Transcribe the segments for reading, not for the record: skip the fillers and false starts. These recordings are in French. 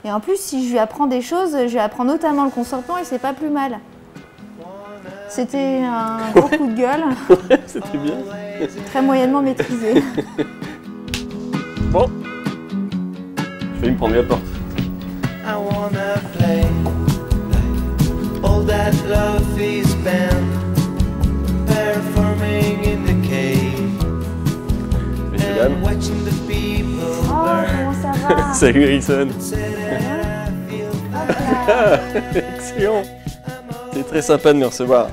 Et en plus, si je lui apprends des choses, je lui apprends notamment le consentement et c'est pas plus mal. C'était un gros coup de gueule. Ouais, c'était bien. Très moyennement maîtrisé. Bon. Je vais me prendre la porte. I wanna play all that love is been performing in the cave Messieurs, dames. and watching the people Oh, comment ça va? Salut Harrison. Hop là. Excellent. C'est très sympa de me recevoir.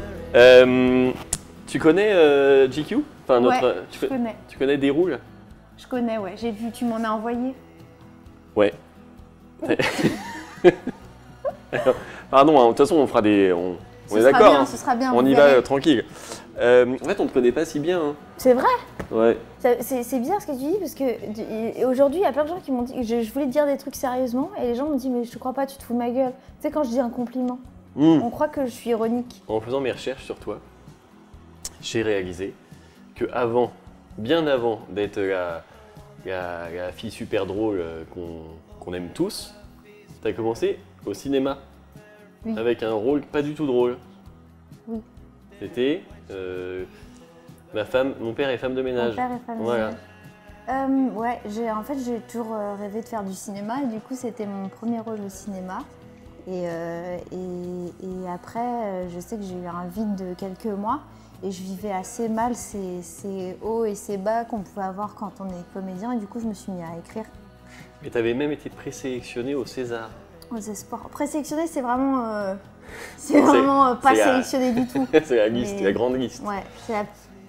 Tu connais GQ? Enfin, Ouais, je connais. Tu connais Déroule? Je connais, ouais. J'ai vu, tu m'en as envoyé. Ouais. Pardon, hein, de toute façon, on fera des. On est d'accord, hein. Ce sera bien. On vous y verrez. va tranquille. En fait, on ne te connaît pas si bien. Hein. C'est vrai? Ouais. C'est bizarre ce que tu dis parce que aujourd'hui il y a plein de gens qui m'ont dit je voulais te dire des trucs sérieusement et les gens m'ont dit mais je te crois pas, tu te fous de ma gueule. Tu sais quand je dis un compliment, on croit que je suis ironique. En faisant mes recherches sur toi, j'ai réalisé que avant, bien avant d'être la fille super drôle qu'on aime tous, tu as commencé au cinéma. Oui. Avec un rôle pas du tout drôle. Oui. C'était mon père est femme de ménage. Mon père est femme de Voilà. ménage. Ouais, en fait j'ai toujours rêvé de faire du cinéma et du coup c'était mon premier rôle au cinéma. Et après je sais que j'ai eu un vide de quelques mois et je vivais assez mal ces hauts et ces bas qu'on pouvait avoir quand on est comédien et du coup je me suis mis à écrire. Mais tu avais même été présélectionnée au César. Aux espoirs. Présélectionné, c'est vraiment, pas c'est sélectionné du tout. C'est la liste, Mais- la grande liste. Ouais, c'est la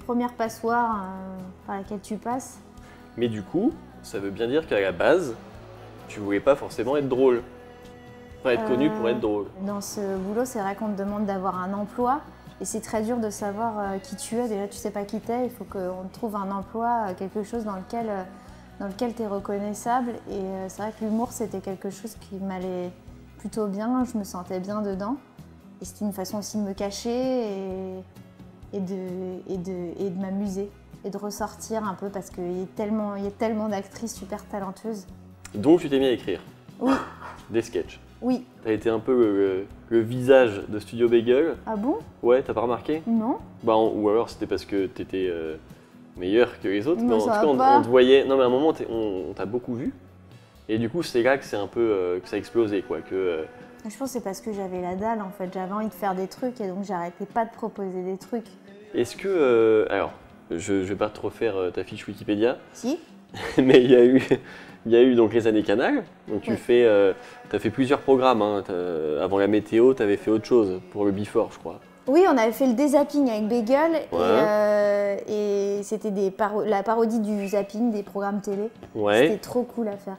première passoire par laquelle tu passes. Mais du coup, ça veut bien dire qu'à la base, tu voulais pas forcément être drôle. Enfin, être connu pour être drôle. Dans ce boulot, c'est vrai qu'on te demande d'avoir un emploi et c'est très dur de savoir qui tu es. Déjà, tu sais pas qui t'es, il faut qu'on te trouve un emploi, quelque chose dans lequel tu es reconnaissable. Et c'est vrai que l'humour, c'était quelque chose qui m'allait plutôt bien, je me sentais bien dedans. Et c'était une façon aussi de me cacher et de m'amuser et de ressortir un peu parce qu'il y a tellement d'actrices super talentueuses. Donc tu t'es mis à écrire. Oui. Des sketchs. Oui. T'as été un peu le visage de Studio Bagel. Ah bon? Ouais, t'as pas remarqué? Non. Bah, ou alors c'était parce que t'étais meilleur que les autres. Non, Mais en ça tout va cas, pas. on te voyait. Non, mais à un moment, on t'a beaucoup vu. Et du coup, c'est là que c'est un peu que ça a explosé, quoi. Je pense que c'est parce que j'avais la dalle en fait, j'avais envie de faire des trucs et donc j'arrêtais pas de proposer des trucs. Est-ce que alors, je vais pas te refaire ta fiche Wikipédia, Si? mais il y a eu donc les années Canal. Donc tu Ouais. as fait plusieurs programmes. Hein. Avant la météo, tu avais fait autre chose pour le Before, je crois. Oui, on avait fait le dézapping avec Bagel Ouais. et c'était la parodie du zapping des programmes télé. C'était Ouais. trop cool à faire.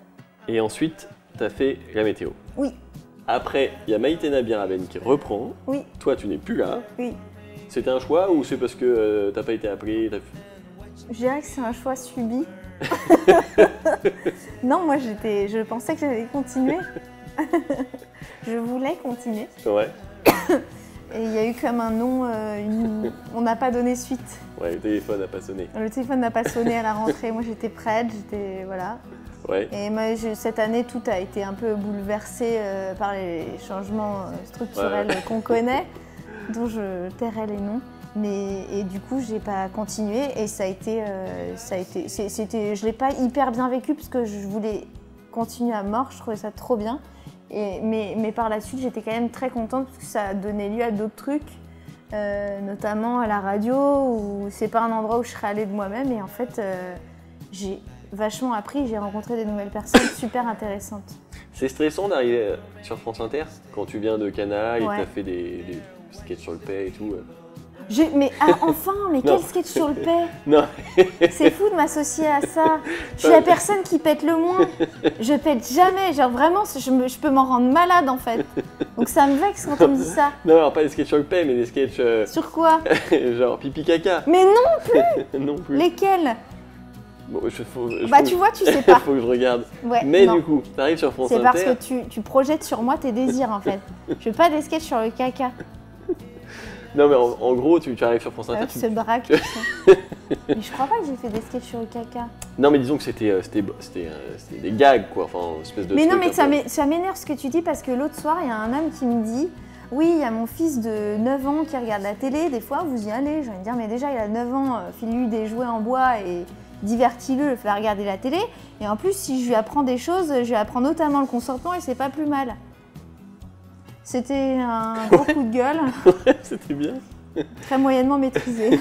Et ensuite, tu as fait la météo. Oui, Après, il y a Maïté Nabiraben qui reprend. oui, Toi, tu n'es plus là. oui. C'était un choix ou c'est parce que t'as pas été appelé? Je dirais que c'est un choix subi. Non, moi je pensais que j'allais continuer. Je voulais continuer. Ouais. Et il y a eu comme un non, on n'a pas donné suite. Ouais, le téléphone n'a pas sonné. Le téléphone n'a pas sonné à la rentrée, moi j'étais prête, voilà. Ouais. Et moi, cette année, tout a été un peu bouleversé par les changements structurels qu'on connaît, dont je tairai les noms. Et du coup, j'ai pas continué et je l'ai pas hyper bien vécu parce que je voulais continuer à mort, je trouvais ça trop bien. Mais par la suite, j'étais quand même très contente parce que ça a donné lieu à d'autres trucs, notamment à la radio où c'est pas un endroit où je serais allée de moi-même et en fait, j'ai vachement appris, j'ai rencontré des nouvelles personnes super intéressantes. C'est stressant d'arriver sur France Inter quand tu viens de Canal et Ouais. que t'as fait des sketchs sur le paix et tout. Mais enfin, mais Non. quel sketch sur le paix! Non. C'est fou de m'associer à ça. Je suis la personne qui pète le moins. Je pète jamais. Genre vraiment, je peux m'en rendre malade en fait. Donc ça me vexe quand on me dit ça. Non, alors pas des sketchs sur le paix, mais des sketchs Sur quoi? genre pipi caca. Mais non, Non plus. lesquels? Bon, Bah tu vois, tu sais pas. Faut que je regarde. Ouais, Mais non. du coup, t'arrives sur France C'est Inter. parce que tu projettes sur moi tes désirs en fait. Je veux pas des sketchs sur le caca. Non, mais en gros, tu arrives sur France Inter. Elle se braque. Tu sais. Mais je crois pas que j'ai fait des sketchs sur le caca. Non, mais disons que c'était des gags, quoi. Enfin, une espèce de. Mais non, truc mais un peu. ça m'énerve ce que tu dis parce que l'autre soir, il y a un homme qui me dit oui, il y a mon fils de 9 ans qui regarde la télé. Des fois, vous y allez. Je vais me dire, mais déjà, il a 9 ans, file-lui des jouets en bois et divertis-le, fais regarder la télé. Et en plus, si je lui apprends des choses, je lui apprends notamment le consentement et c'est pas plus mal. C'était un gros coup de gueule, Ouais, c'était bien. très moyennement maîtrisé.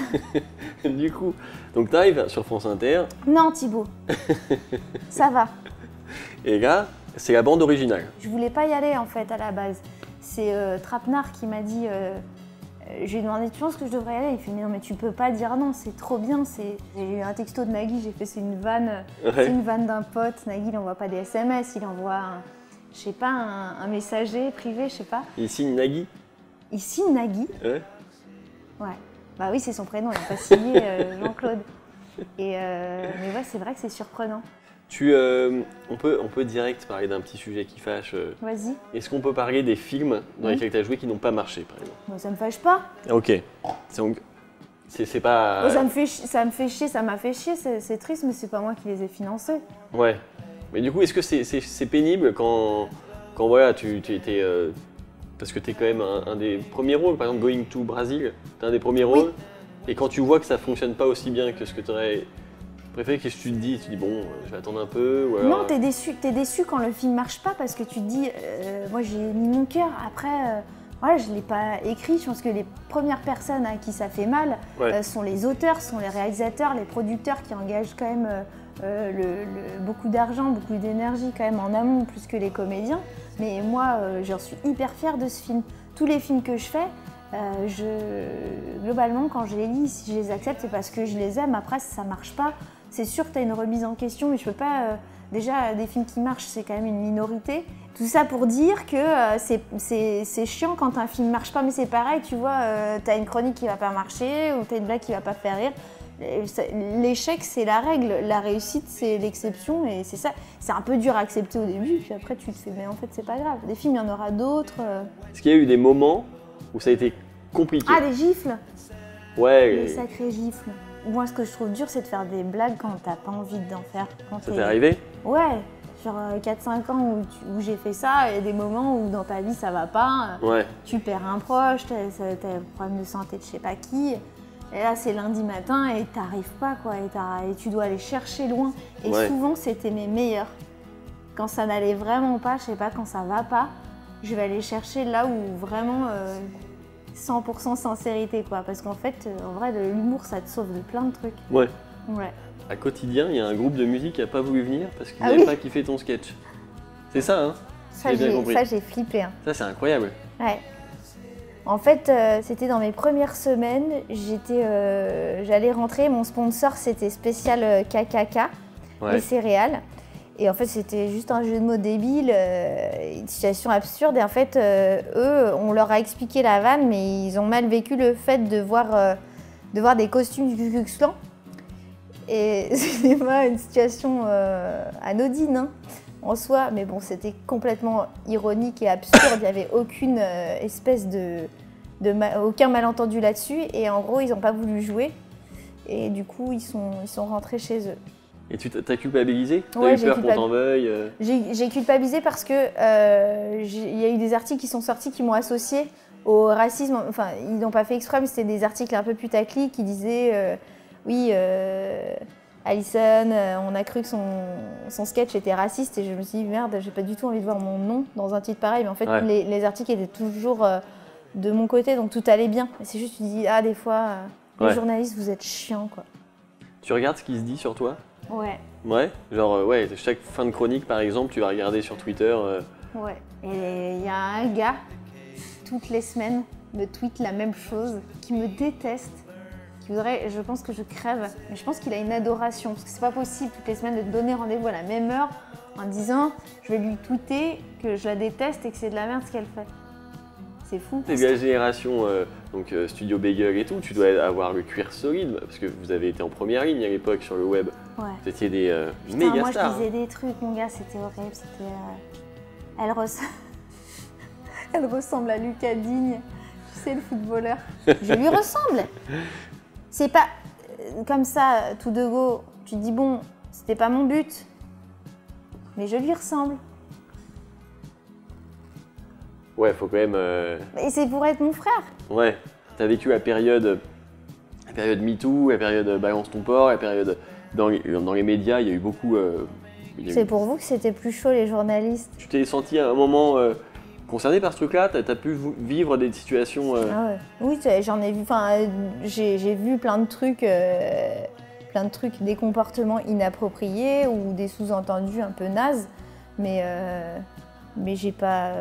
Du coup, donc t'arrives sur France Inter, Non, Thibaut, ça va. et là, c'est la bande originale. Je voulais pas y aller en fait à la base. C'est Trapenard qui m'a dit. Je lui ai demandé, tu penses que je devrais y aller? Il fait, mais non, mais tu peux pas dire non, c'est trop bien. J'ai eu un texto de Nagui, j'ai fait, c'est une vanne, c'est une vanne d'un pote. Nagui, il envoie pas des SMS, il envoie, je sais pas, un messager privé, je sais pas. Il signe Nagui. Il signe Nagui. Ouais. Ouais. Bah oui, c'est son prénom, il n'a pas signé Jean-Claude. Mais ouais, c'est vrai que c'est surprenant. On peut direct parler d'un petit sujet qui fâche. Vas-y. Est-ce qu'on peut parler des films dans lesquels tu as joué qui n'ont pas marché, par exemple? Bon, ça me fâche pas. Ok. C'est pas. Bon, ça me fait chier, ça m'a fait chier, c'est triste, mais c'est pas moi qui les ai financés. Ouais. Mais du coup, est-ce que c'est pénible quand voilà, tu étais. Parce que tu es quand même un des premiers rôles, par exemple Going to Brazil, tu es un des premiers rôles, et quand tu vois que ça fonctionne pas aussi bien que ce que tu aurais préféré, qu'est-ce que tu te dis? Tu te dis bon, je vais attendre un peu ou alors... Non, t'es déçu quand le film marche pas parce que tu te dis, moi j'ai mis mon cœur, après, voilà, je l'ai pas écrit, je pense que les premières personnes à qui ça fait mal sont les auteurs, sont les réalisateurs, les producteurs qui engagent quand même beaucoup d'argent, beaucoup d'énergie quand même en amont plus que les comédiens. Mais moi, j'en suis hyper fière de ce film. Tous les films que je fais, globalement, quand je les lis, si je les accepte, c'est parce que je les aime. Après, si ça marche pas, c'est sûr que tu as une remise en question, mais je peux pas... déjà, des films qui marchent, c'est quand même une minorité. Tout ça pour dire que c'est chiant quand un film marche pas, mais c'est pareil, tu vois, tu as une chronique qui va pas marcher ou tu as une blague qui va pas faire rire. L'échec, c'est la règle, la réussite, c'est l'exception, et c'est ça. C'est un peu dur à accepter au début, puis après tu te fais, mais en fait, c'est pas grave. Des films, il y en aura d'autres. Est-ce qu'il y a eu des moments où ça a été compliqué? Ah, des gifles! Ouais. Des sacrés gifles. Moi, ce que je trouve dur, c'est de faire des blagues quand t'as pas envie d'en faire. Ça t'est arrivé? Ouais, sur 4-5 ans où j'ai fait ça, il y a des moments où dans ta vie, ça va pas. Ouais. Tu perds un proche, t'as un problème de santé de je sais pas qui. Et là, c'est lundi matin et t'arrives pas, quoi. Et tu dois aller chercher loin. Et souvent, c'était mes meilleurs. Quand ça n'allait vraiment pas, je sais pas, quand ça va pas, je vais aller chercher là où vraiment 100% sincérité, quoi. Parce qu'en fait, en vrai, l'humour, ça te sauve de plein de trucs. Ouais. Ouais. À Quotidien, il y a un groupe de musique qui n'a pas voulu venir parce qu'ils n'avaient pas kiffé ton sketch. C'est ça, hein? Ça, j'ai flippé. Hein. Ça, c'est incroyable. Ouais. En fait, c'était dans mes premières semaines, j'allais rentrer, mon sponsor c'était Spécial KKK, les céréales. Et en fait, c'était juste un jeu de mots débile, une situation absurde. Et en fait, eux, on leur a expliqué la vanne, mais ils ont mal vécu le fait de voir des costumes du Ku Klux Klan. Et c'était pas une situation anodine, hein, en soi, mais bon, c'était complètement ironique et absurde. Il n'y avait aucune espèce aucun malentendu là-dessus. Et en gros, ils n'ont pas voulu jouer. Et du coup, ils sont rentrés chez eux. Et tu t'as culpabilisé? Ouais, t'as eu peur qu'on t'en veuille? J'ai culpabilisé parce que il y a eu des articles qui sont sortis qui m'ont associé au racisme. Enfin, ils n'ont pas fait exprès, mais c'était des articles un peu putaclic qui disaient oui, Alison, on a cru que son sketch était raciste, et je me suis dit merde, j'ai pas du tout envie de voir mon nom dans un titre pareil. Mais en fait, les articles étaient toujours de mon côté, donc tout allait bien. C'est juste, tu dis, des fois, les journalistes, vous êtes chiants, quoi. Tu regardes ce qui se dit sur toi? Ouais. Ouais, genre chaque fin de chronique par exemple, tu vas regarder sur Twitter. Ouais, et il y a un gars, toutes les semaines, me tweet la même chose, qui me déteste, qui voudrait, je pense que je crève, mais je pense qu'il a une adoration, parce que c'est pas possible toutes les semaines de te donner rendez-vous à la même heure en disant je vais lui tweeter que je la déteste et que c'est de la merde ce qu'elle fait. C'est fou. C'est de la génération Studio Bagel et tout, tu dois avoir le cuir solide, parce que vous avez été en première ligne à l'époque sur le web. Ouais. Vous étiez des Putain, méga moi stars. je disais des trucs, mon gars, c'était horrible. Elle ressemble à Lucas Digne. Tu C'est le footballeur. Je lui ressemble. C'est pas comme ça, tout de go. Tu te dis, bon, c'était pas mon but. Mais je lui ressemble. Ouais, faut quand même. Et c'est pour être mon frère. Ouais, t'as vécu la période MeToo, la période Balance ton porc, la période dans les médias, il y a eu beaucoup. C'est pour vous que c'était plus chaud, les journalistes. Tu t'es senti à un moment concerné par ce truc-là? T'as pu vivre des situations. Ah ouais. Oui, j'en ai vu. Enfin, j'ai vu plein de trucs, des comportements inappropriés ou des sous-entendus un peu nazes, mais j'ai pas.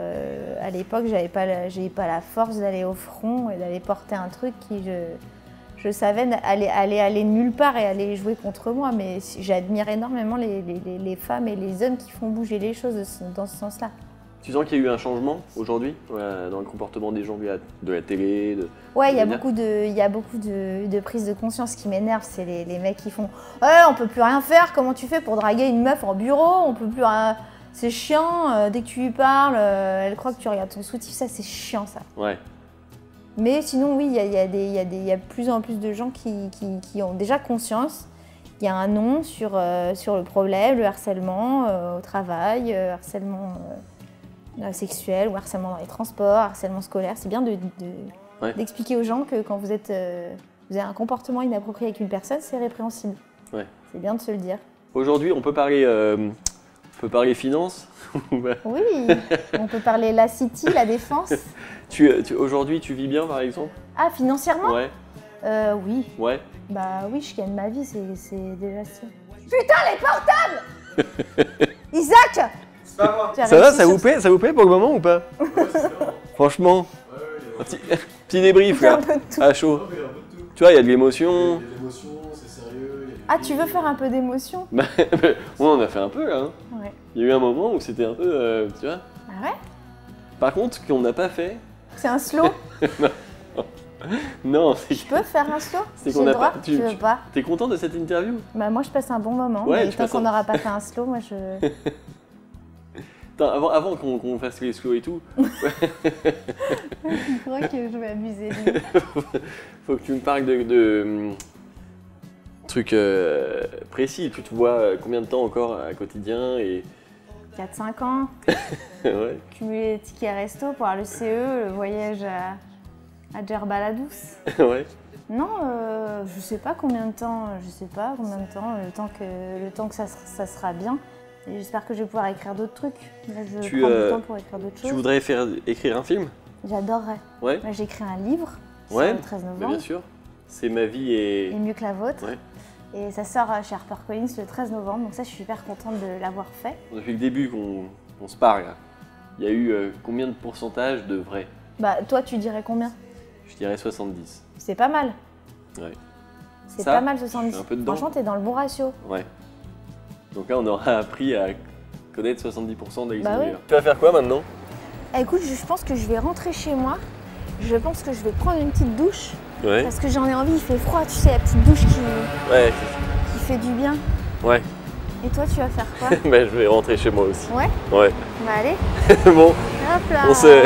À l'époque, j'avais pas la force d'aller au front et d'aller porter un truc qui je savais aller nulle part et aller jouer contre moi, mais j'admire énormément les femmes et les hommes qui font bouger les choses dans ce sens-là. Tu sens qu'il y a eu un changement aujourd'hui dans le comportement des gens de la télé Ouais, il y a beaucoup de prise de conscience qui m'énerve, c'est les mecs qui font « Ouais, on peut plus rien faire, comment tu fais pour draguer une meuf en bureau, on peut plus rien... C'est chiant, dès que tu lui parles, elle croit que tu regardes ton soutif, ça c'est chiant ça. » Ouais. Mais sinon, oui, il y a de plus en plus de gens qui ont déjà conscience. Il y a un nom sur le problème, le harcèlement au travail, harcèlement sexuel ou harcèlement dans les transports, harcèlement scolaire. C'est bien d'expliquer aux gens que quand vous avez un comportement inapproprié avec une personne, c'est répréhensible. Ouais. C'est bien de se le dire. Aujourd'hui, on peut parler finance. Oui, on peut parler la City, la défense. Aujourd'hui, tu vis bien, par exemple? Ah, financièrement? Ouais. Oui. Ouais. Bah oui, je gagne ma vie, c'est déjà ça. Putain, les portables! Isaac! Ça vous plaît pour le moment ou pas? Franchement, petit débrief là, à chaud. Tu vois, il y a de l'émotion. C'est sérieux. Ah, tu veux faire un peu d'émotion? On en a fait un peu là. Hein. Ouais. Il y a eu un moment où c'était un peu, tu vois. Ah ouais? Par contre, ce qu'on n'a pas fait. C'est un slow? Non, c'est. Je peux faire un slow? C'est qu'on n'a pas. Tu veux pas? T'es content de cette interview? Bah moi, je passe un bon moment. Ouais, mais tant qu'on n'aura pas fait un slow, moi je. Attends, avant qu'on fasse les slows et tout. Je crois que je vais abuser de lui. Faut que tu me parles de trucs précis. Tu te vois combien de temps encore à quotidien et... 4-5 ans. Ouais. Cumuler les tickets resto pour avoir le CE, le voyage à Djerba la Douce. Ouais. Non, je sais pas combien de temps. Le temps que ça sera bien. Et j'espère que je vais pouvoir écrire d'autres trucs. Là, je prends du temps pour écrire d'autres choses. Tu voudrais écrire un film? J'adorerais. Ouais. Là, j'ai écrit un livre ouais. le 13 novembre. Bien sûr. C'est ma vie et mieux que la vôtre. Ouais. Et ça sort chez HarperCollins le 13 novembre. Donc ça, je suis super contente de l'avoir fait. Depuis le début qu'on se parle, il y a eu combien de pourcentage de vrai? Bah, toi, tu dirais combien? Je dirais 70. C'est pas mal. Ouais. C'est pas mal 70. Un peu dedans. Franchement, t'es dans le bon ratio. Ouais. Donc là, on aura appris à connaître 70% d'Alexandre. Bah oui. Tu vas faire quoi maintenant? Écoute, je pense que je vais rentrer chez moi. Je pense que je vais prendre une petite douche. Ouais. Parce que j'en ai envie, il fait froid, tu sais, la petite douche qui fait du bien. Ouais. Et toi, tu vas faire quoi? Bah, je vais rentrer chez moi aussi. Ouais? Ouais. Bah allez. Bon. Hop là. On se...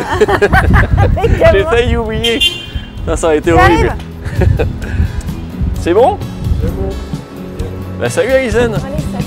J'ai failli oublier. Ça aurait été horrible. C'est bon? C'est bon. Bah salut Alison. Allez, salut.